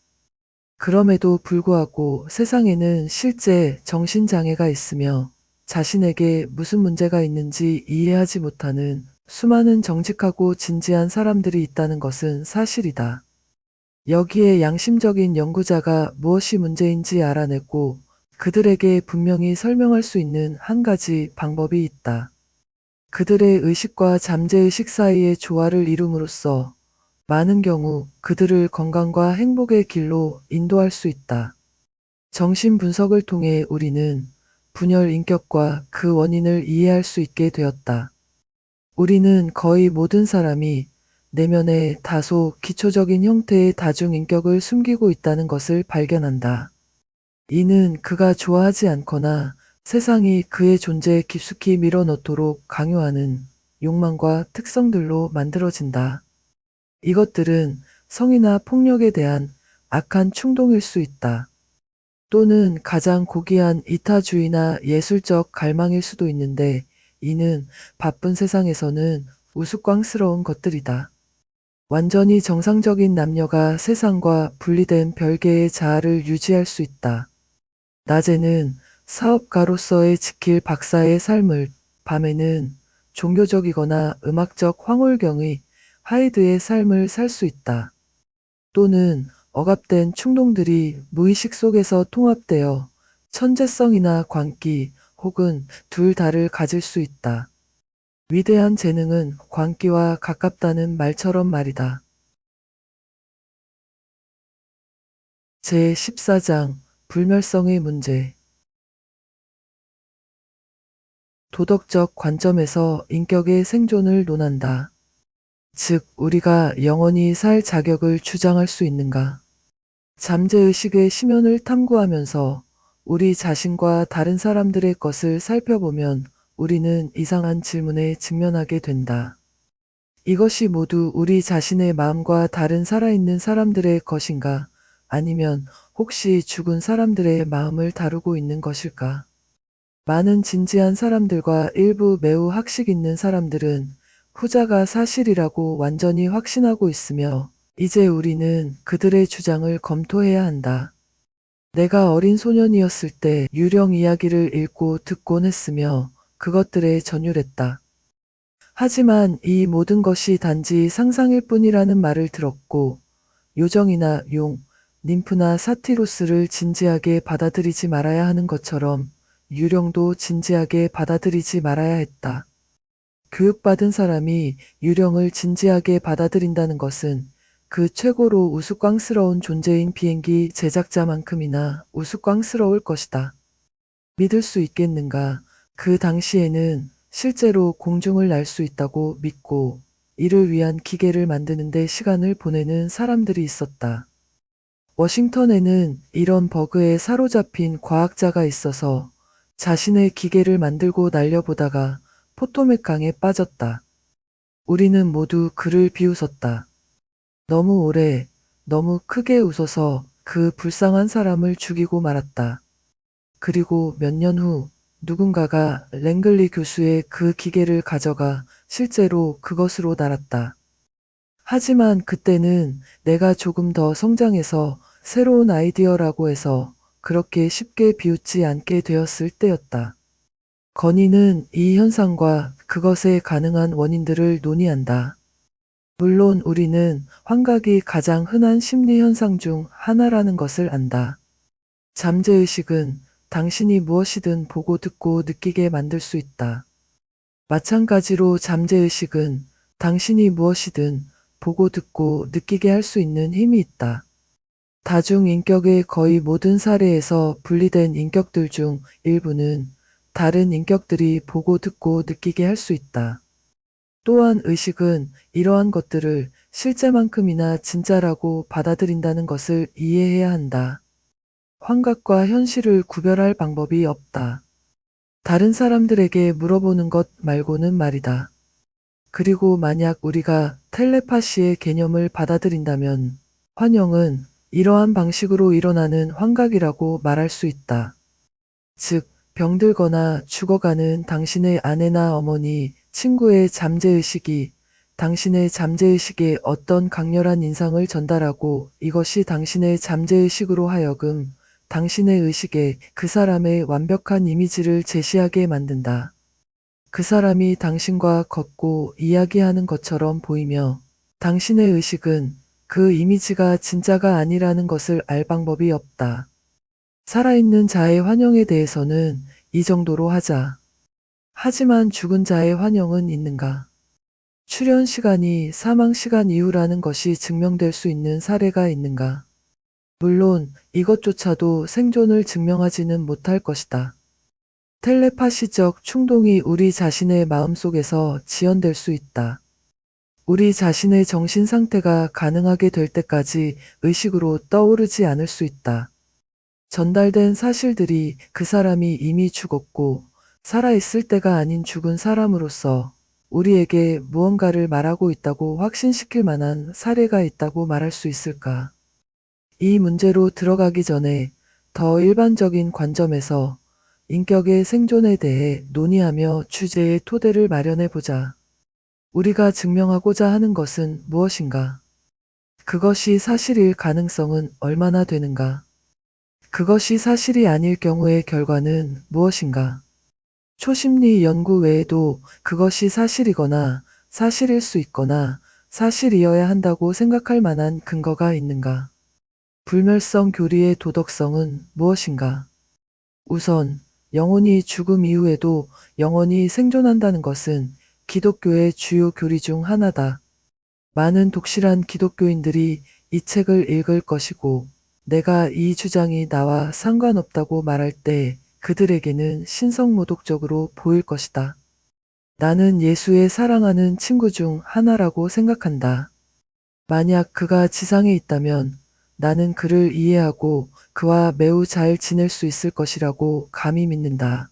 그럼에도 불구하고 세상에는 실제 정신장애가 있으며 자신에게 무슨 문제가 있는지 이해하지 못하는 수많은 정직하고 진지한 사람들이 있다는 것은 사실이다. 여기에 양심적인 연구자가 무엇이 문제인지 알아내고 그들에게 분명히 설명할 수 있는 한 가지 방법이 있다. 그들의 의식과 잠재의식 사이의 조화를 이룸으로써 많은 경우 그들을 건강과 행복의 길로 인도할 수 있다. 정신 분석을 통해 우리는 분열 인격과 그 원인을 이해할 수 있게 되었다. 우리는 거의 모든 사람이 내면에 다소 기초적인 형태의 다중인격을 숨기고 있다는 것을 발견한다. 이는 그가 좋아하지 않거나 세상이 그의 존재에 깊숙이 밀어넣도록 강요하는 욕망과 특성들로 만들어진다. 이것들은 성이나 폭력에 대한 악한 충동일 수 있다. 또는 가장 고귀한 이타주의나 예술적 갈망일 수도 있는데 이는 바쁜 세상에서는 우스꽝스러운 것들이다. 완전히 정상적인 남녀가 세상과 분리된 별개의 자아를 유지할 수 있다. 낮에는 사업가로서의 지킬 박사의 삶을, 밤에는 종교적이거나 음악적 황홀경의 하이드의 삶을 살 수 있다. 또는 억압된 충동들이 무의식 속에서 통합되어 천재성이나 광기 혹은 둘 다를 가질 수 있다. 위대한 재능은 광기와 가깝다는 말처럼 말이다. 제14장 불멸성의 문제. 도덕적 관점에서 인격의 생존을 논한다. 즉, 우리가 영원히 살 자격을 주장할 수 있는가? 잠재의식의 심연을 탐구하면서 우리 자신과 다른 사람들의 것을 살펴보면 우리는 이상한 질문에 직면하게 된다. 이것이 모두 우리 자신의 마음과 다른 살아있는 사람들의 것인가? 아니면 혹시 죽은 사람들의 마음을 다루고 있는 것일까? 많은 진지한 사람들과 일부 매우 학식 있는 사람들은 후자가 사실이라고 완전히 확신하고 있으며 이제 우리는 그들의 주장을 검토해야 한다. 내가 어린 소년이었을 때 유령 이야기를 읽고 듣곤 했으며 그것들에 전율했다. 하지만 이 모든 것이 단지 상상일 뿐이라는 말을 들었고 요정이나 용, 님프나 사티로스를 진지하게 받아들이지 말아야 하는 것처럼 유령도 진지하게 받아들이지 말아야 했다. 교육받은 사람이 유령을 진지하게 받아들인다는 것은 그 최고로 우스꽝스러운 존재인 비행기 제작자만큼이나 우스꽝스러울 것이다. 믿을 수 있겠는가? 그 당시에는 실제로 공중을 날 수 있다고 믿고 이를 위한 기계를 만드는 데 시간을 보내는 사람들이 있었다. 워싱턴에는 이런 버그에 사로잡힌 과학자가 있어서 자신의 기계를 만들고 날려보다가 포토맥 강에 빠졌다. 우리는 모두 그를 비웃었다. 너무 오래, 너무 크게 웃어서 그 불쌍한 사람을 죽이고 말았다. 그리고 몇 년 후 누군가가 랭글리 교수의 그 기계를 가져가 실제로 그것으로 날았다. 하지만 그때는 내가 조금 더 성장해서 새로운 아이디어라고 해서 그렇게 쉽게 비웃지 않게 되었을 때였다. 건의는 이 현상과 그것에 가능한 원인들을 논의한다. 물론 우리는 환각이 가장 흔한 심리 현상 중 하나라는 것을 안다. 잠재의식은 당신이 무엇이든 보고 듣고 느끼게 만들 수 있다. 마찬가지로 잠재의식은 당신이 무엇이든 보고 듣고 느끼게 할 수 있는 힘이 있다. 다중인격의 거의 모든 사례에서 분리된 인격들 중 일부는 다른 인격들이 보고 듣고 느끼게 할 수 있다. 또한 의식은 이러한 것들을 실제만큼이나 진짜라고 받아들인다는 것을 이해해야 한다. 환각과 현실을 구별할 방법이 없다. 다른 사람들에게 물어보는 것 말고는 말이다. 그리고 만약 우리가 텔레파시의 개념을 받아들인다면 환영은 이러한 방식으로 일어나는 환각이라고 말할 수 있다. 즉, 병들거나 죽어가는 당신의 아내나 어머니, 친구의 잠재의식이 당신의 잠재의식에 어떤 강렬한 인상을 전달하고 이것이 당신의 잠재의식으로 하여금 당신의 의식에 그 사람의 완벽한 이미지를 제시하게 만든다. 그 사람이 당신과 걷고 이야기하는 것처럼 보이며 당신의 의식은 그 이미지가 진짜가 아니라는 것을 알 방법이 없다. 살아있는 자의 환영에 대해서는 이 정도로 하자. 하지만 죽은 자의 환영은 있는가? 출현 시간이 사망 시간 이후라는 것이 증명될 수 있는 사례가 있는가? 물론 이것조차도 생존을 증명하지는 못할 것이다. 텔레파시적 충동이 우리 자신의 마음속에서 지연될 수 있다. 우리 자신의 정신 상태가 가능하게 될 때까지 의식으로 떠오르지 않을 수 있다. 전달된 사실들이 그 사람이 이미 죽었고 살아있을 때가 아닌 죽은 사람으로서 우리에게 무언가를 말하고 있다고 확신시킬 만한 사례가 있다고 말할 수 있을까? 이 문제로 들어가기 전에 더 일반적인 관점에서 인격의 생존에 대해 논의하며 주제의 토대를 마련해 보자. 우리가 증명하고자 하는 것은 무엇인가? 그것이 사실일 가능성은 얼마나 되는가? 그것이 사실이 아닐 경우의 결과는 무엇인가? 초심리 연구 외에도 그것이 사실이거나 사실일 수 있거나 사실이어야 한다고 생각할 만한 근거가 있는가? 불멸성 교리의 도덕성은 무엇인가? 우선 영혼이 죽음 이후에도 영원히 생존한다는 것은 기독교의 주요 교리 중 하나다. 많은 독실한 기독교인들이 이 책을 읽을 것이고 내가 이 주장이 나와 상관없다고 말할 때 그들에게는 신성모독적으로 보일 것이다. 나는 예수의 사랑하는 친구 중 하나라고 생각한다. 만약 그가 지상에 있다면 나는 그를 이해하고 그와 매우 잘 지낼 수 있을 것이라고 감히 믿는다.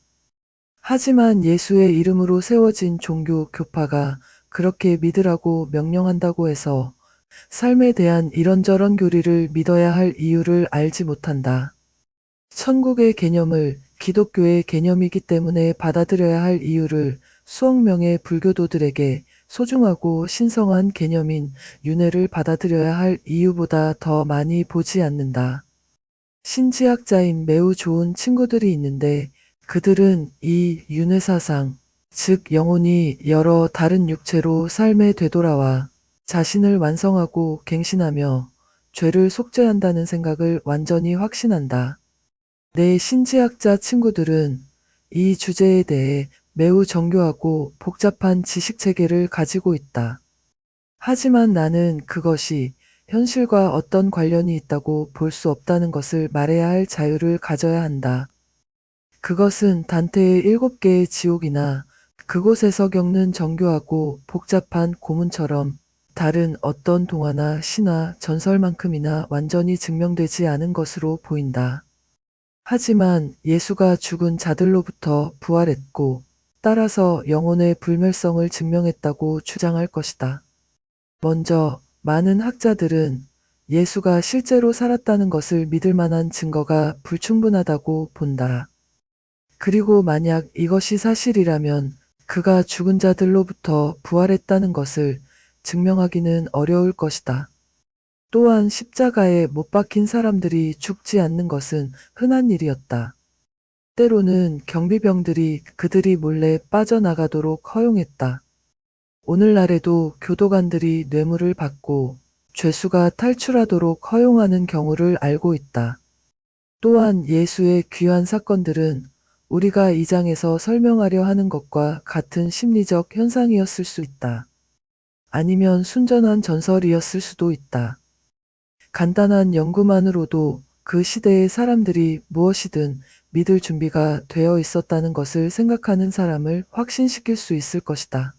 하지만 예수의 이름으로 세워진 종교 교파가 그렇게 믿으라고 명령한다고 해서 삶에 대한 이런저런 교리를 믿어야 할 이유를 알지 못한다. 천국의 개념을 기독교의 개념이기 때문에 받아들여야 할 이유를 수억 명의 불교도들에게 소중하고 신성한 개념인 윤회를 받아들여야 할 이유보다 더 많이 보지 않는다. 신지학자인 매우 좋은 친구들이 있는데 그들은 이 윤회 사상, 즉 영혼이 여러 다른 육체로 삶에 되돌아와 자신을 완성하고 갱신하며 죄를 속죄한다는 생각을 완전히 확신한다. 내 신지학자 친구들은 이 주제에 대해 매우 정교하고 복잡한 지식체계를 가지고 있다. 하지만 나는 그것이 현실과 어떤 관련이 있다고 볼 수 없다는 것을 말해야 할 자유를 가져야 한다. 그것은 단테의 7개의 지옥이나 그곳에서 겪는 정교하고 복잡한 고문처럼 다른 어떤 동화나 신화, 전설만큼이나 완전히 증명되지 않은 것으로 보인다. 하지만 예수가 죽은 자들로부터 부활했고 따라서 영혼의 불멸성을 증명했다고 주장할 것이다. 먼저 많은 학자들은 예수가 실제로 살았다는 것을 믿을 만한 증거가 불충분하다고 본다. 그리고 만약 이것이 사실이라면 그가 죽은 자들로부터 부활했다는 것을 증명하기는 어려울 것이다. 또한 십자가에 못 박힌 사람들이 죽지 않는 것은 흔한 일이었다. 때로는 경비병들이 그들이 몰래 빠져나가도록 허용했다. 오늘날에도 교도관들이 뇌물을 받고 죄수가 탈출하도록 허용하는 경우를 알고 있다. 또한 예수의 귀한 사건들은 우리가 이 장에서 설명하려 하는 것과 같은 심리적 현상이었을 수 있다. 아니면 순전한 전설이었을 수도 있다. 간단한 연구만으로도 그 시대의 사람들이 무엇이든 믿을 준비가 되어 있었다는 것을 생각하는 사람을 확신시킬 수 있을 것이다.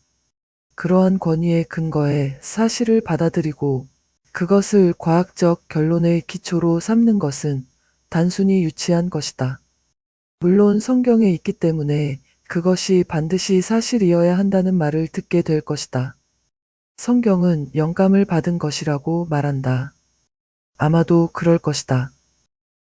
그러한 권위에 근거해 사실을 받아들이고 그것을 과학적 결론의 기초로 삼는 것은 단순히 유치한 것이다. 물론 성경에 있기 때문에 그것이 반드시 사실이어야 한다는 말을 듣게 될 것이다. 성경은 영감을 받은 것이라고 말한다. 아마도 그럴 것이다.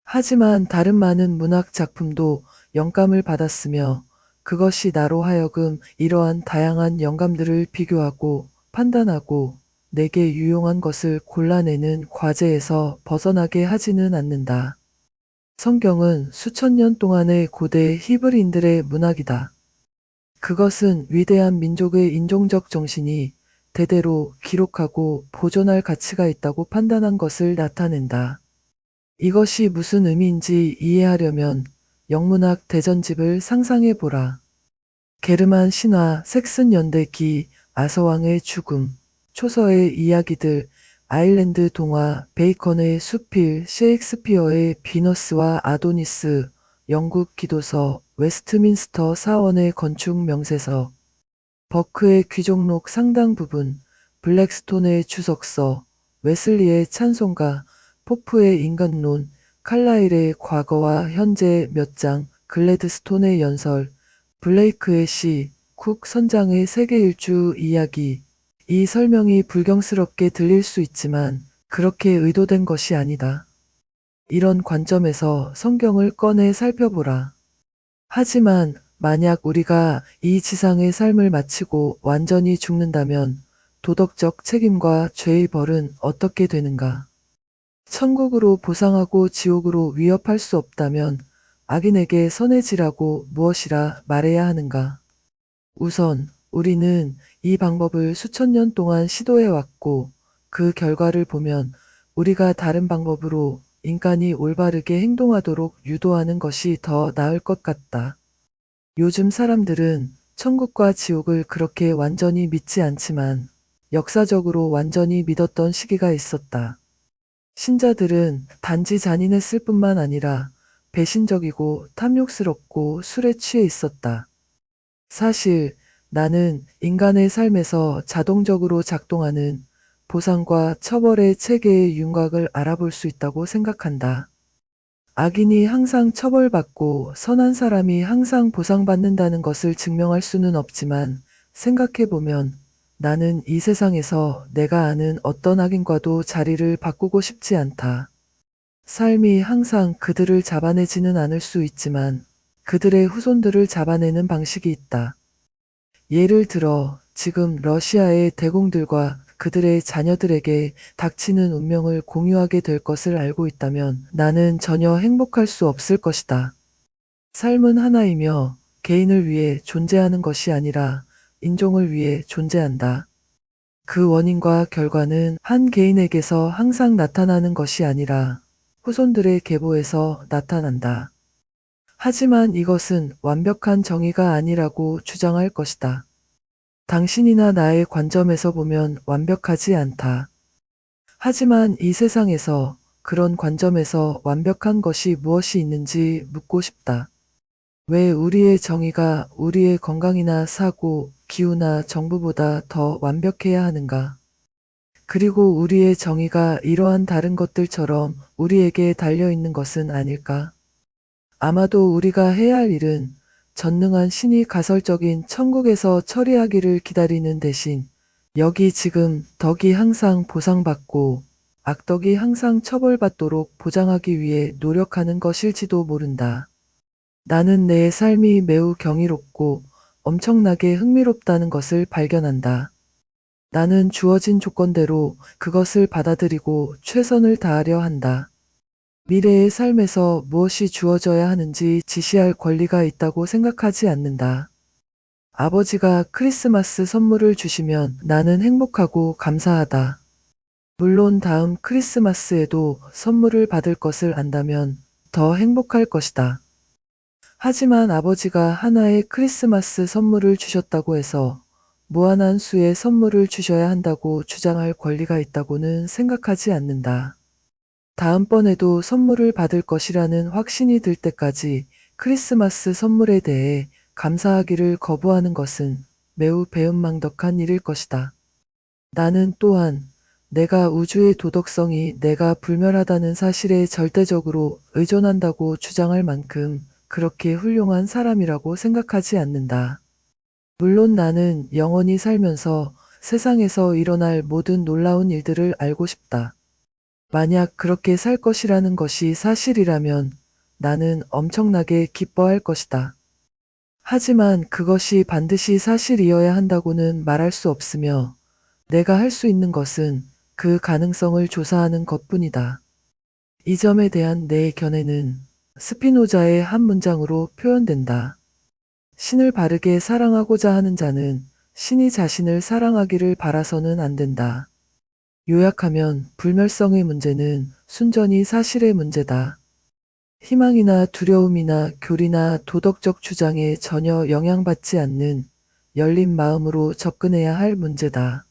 하지만 다른 많은 문학 작품도 영감을 받았으며 그것이 나로 하여금 이러한 다양한 영감들을 비교하고 판단하고 내게 유용한 것을 골라내는 과제에서 벗어나게 하지는 않는다. 성경은 수천 년 동안의 고대 히브리인들의 문학이다. 그것은 위대한 민족의 인종적 정신이 대대로 기록하고 보존할 가치가 있다고 판단한 것을 나타낸다. 이것이 무슨 의미인지 이해하려면 영문학 대전집을 상상해 보라. 게르만 신화, 섹슨 연대기, 아서왕의 죽음, 초서의 이야기들, 아일랜드 동화, 베이컨의 수필, 셰익스피어의 비너스와 아도니스, 영국 기도서, 웨스트민스터 사원의 건축 명세서, 버크의 귀족록 상당 부분, 블랙스톤의 주석서, 웨슬리의 찬송가, 포프의 인간론, 칼라일의 과거와 현재 몇 장, 글래드스톤의 연설, 블레이크의 시, 쿡 선장의 세계 일주 이야기. 이 설명이 불경스럽게 들릴 수 있지만 그렇게 의도된 것이 아니다. 이런 관점에서 성경을 꺼내 살펴보라. 하지만 만약 우리가 이 지상의 삶을 마치고 완전히 죽는다면 도덕적 책임과 죄의 벌은 어떻게 되는가? 천국으로 보상하고 지옥으로 위협할 수 없다면 악인에게 선해지라고 무엇이라 말해야 하는가? 우선 우리는 이 방법을 수천 년 동안 시도해 왔고 그 결과를 보면 우리가 다른 방법으로 인간이 올바르게 행동하도록 유도하는 것이 더 나을 것 같다. 요즘 사람들은 천국과 지옥을 그렇게 완전히 믿지 않지만 역사적으로 완전히 믿었던 시기가 있었다. 신자들은 단지 잔인했을 뿐만 아니라 배신적이고 탐욕스럽고 술에 취해 있었다. 사실 나는 인간의 삶에서 자동적으로 작동하는 보상과 처벌의 체계의 윤곽을 알아볼 수 있다고 생각한다. 악인이 항상 처벌받고 선한 사람이 항상 보상받는다는 것을 증명할 수는 없지만 생각해보면 나는 이 세상에서 내가 아는 어떤 악인과도 자리를 바꾸고 싶지 않다. 삶이 항상 그들을 잡아내지는 않을 수 있지만 그들의 후손들을 잡아내는 방식이 있다. 예를 들어 지금 러시아의 대공들과 그들의 자녀들에게 닥치는 운명을 공유하게 될 것을 알고 있다면 나는 전혀 행복할 수 없을 것이다. 삶은 하나이며 개인을 위해 존재하는 것이 아니라 인종을 위해 존재한다. 그 원인과 결과는 한 개인에게서 항상 나타나는 것이 아니라 후손들의 계보에서 나타난다. 하지만 이것은 완벽한 정의가 아니라고 주장할 것이다. 당신이나 나의 관점에서 보면 완벽하지 않다. 하지만 이 세상에서 그런 관점에서 완벽한 것이 무엇이 있는지 묻고 싶다. 왜 우리의 정의가 우리의 건강이나 사고, 기후나 정부보다 더 완벽해야 하는가? 그리고 우리의 정의가 이러한 다른 것들처럼 우리에게 달려있는 것은 아닐까? 아마도 우리가 해야 할 일은 전능한 신이 가설적인 천국에서 처리하기를 기다리는 대신 여기 지금 덕이 항상 보상받고 악덕이 항상 처벌받도록 보장하기 위해 노력하는 것일지도 모른다. 나는 내 삶이 매우 경이롭고 엄청나게 흥미롭다는 것을 발견한다. 나는 주어진 조건대로 그것을 받아들이고 최선을 다하려 한다. 미래의 삶에서 무엇이 주어져야 하는지 지시할 권리가 있다고 생각하지 않는다. 아버지가 크리스마스 선물을 주시면 나는 행복하고 감사하다. 물론 다음 크리스마스에도 선물을 받을 것을 안다면 더 행복할 것이다. 하지만 아버지가 하나의 크리스마스 선물을 주셨다고 해서 무한한 수의 선물을 주셔야 한다고 주장할 권리가 있다고는 생각하지 않는다. 다음번에도 선물을 받을 것이라는 확신이 들 때까지 크리스마스 선물에 대해 감사하기를 거부하는 것은 매우 배은망덕한 일일 것이다. 나는 또한 내가 우주의 도덕성이 내가 불멸하다는 사실에 절대적으로 의존한다고 주장할 만큼 그렇게 훌륭한 사람이라고 생각하지 않는다. 물론 나는 영원히 살면서 세상에서 일어날 모든 놀라운 일들을 알고 싶다. 만약 그렇게 살 것이라는 것이 사실이라면 나는 엄청나게 기뻐할 것이다. 하지만 그것이 반드시 사실이어야 한다고는 말할 수 없으며 내가 할 수 있는 것은 그 가능성을 조사하는 것뿐이다. 이 점에 대한 내 견해는 스피노자의 한 문장으로 표현된다. 신을 바르게 사랑하고자 하는 자는 신이 자신을 사랑하기를 바라서는 안 된다. 요약하면 불멸성의 문제는 순전히 사실의 문제다. 희망이나 두려움이나 교리나 도덕적 주장에 전혀 영향받지 않는 열린 마음으로 접근해야 할 문제다.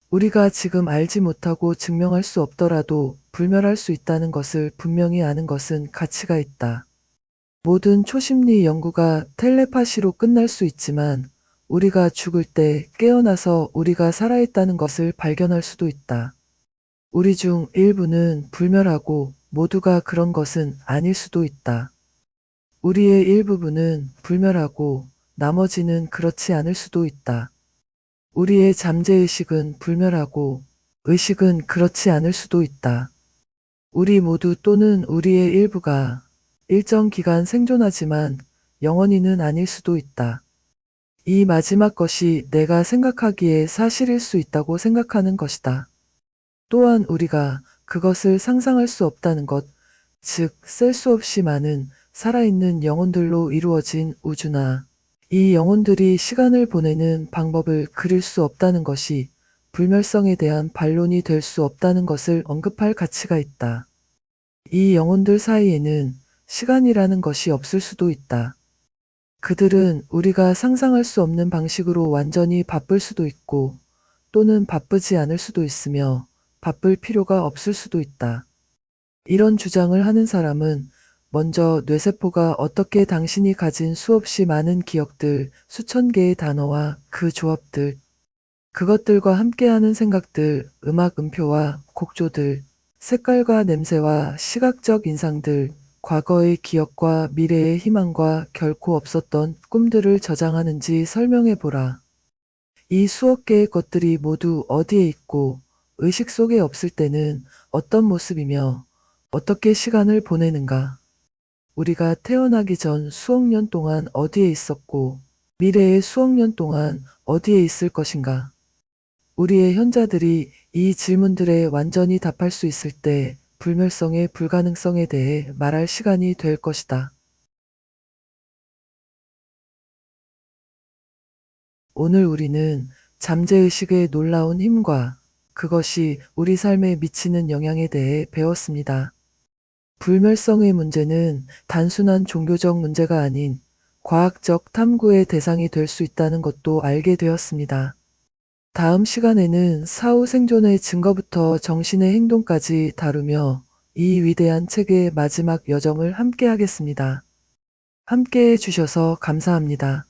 우리가 지금 알지 못하고 증명할 수 없더라도 불멸할 수 있다는 것을 분명히 아는 것은 가치가 있다. 모든 초심리 연구가 텔레파시로 끝날 수 있지만 우리가 죽을 때 깨어나서 우리가 살아있다는 것을 발견할 수도 있다. 우리 중 일부는 불멸하고 모두가 그런 것은 아닐 수도 있다. 우리의 일부분은 불멸하고 나머지는 그렇지 않을 수도 있다. 우리의 잠재의식은 불멸하고 의식은 그렇지 않을 수도 있다. 우리 모두 또는 우리의 일부가 일정 기간 생존하지만 영원히는 아닐 수도 있다. 이 마지막 것이 내가 생각하기에 사실일 수 있다고 생각하는 것이다. 또한 우리가 그것을 상상할 수 없다는 것, 즉, 셀 수 없이 많은 살아있는 영혼들로 이루어진 우주나 이 영혼들이 시간을 보내는 방법을 그릴 수 없다는 것이 불멸성에 대한 반론이 될 수 없다는 것을 언급할 가치가 있다. 이 영혼들 사이에는 시간이라는 것이 없을 수도 있다. 그들은 우리가 상상할 수 없는 방식으로 완전히 바쁠 수도 있고 또는 바쁘지 않을 수도 있으며 바쁠 필요가 없을 수도 있다. 이런 주장을 하는 사람은 먼저 뇌세포가 어떻게 당신이 가진 수없이 많은 기억들, 수천 개의 단어와 그 조합들, 그것들과 함께하는 생각들, 음악 음표와 곡조들, 색깔과 냄새와 시각적 인상들, 과거의 기억과 미래의 희망과 결코 없었던 꿈들을 저장하는지 설명해 보라. 이 수억 개의 것들이 모두 어디에 있고 의식 속에 없을 때는 어떤 모습이며 어떻게 시간을 보내는가? 우리가 태어나기 전 수억 년 동안 어디에 있었고 미래의 수억 년 동안 어디에 있을 것인가? 우리의 현자들이 이 질문들에 완전히 답할 수 있을 때 불멸성의 불가능성에 대해 말할 시간이 될 것이다. 오늘 우리는 잠재의식의 놀라운 힘과 그것이 우리 삶에 미치는 영향에 대해 배웠습니다. 불멸성의 문제는 단순한 종교적 문제가 아닌 과학적 탐구의 대상이 될 수 있다는 것도 알게 되었습니다. 다음 시간에는 사후 생존의 증거부터 정신의 행동까지 다루며 이 위대한 책의 마지막 여정을 함께 하겠습니다. 함께 해주셔서 감사합니다.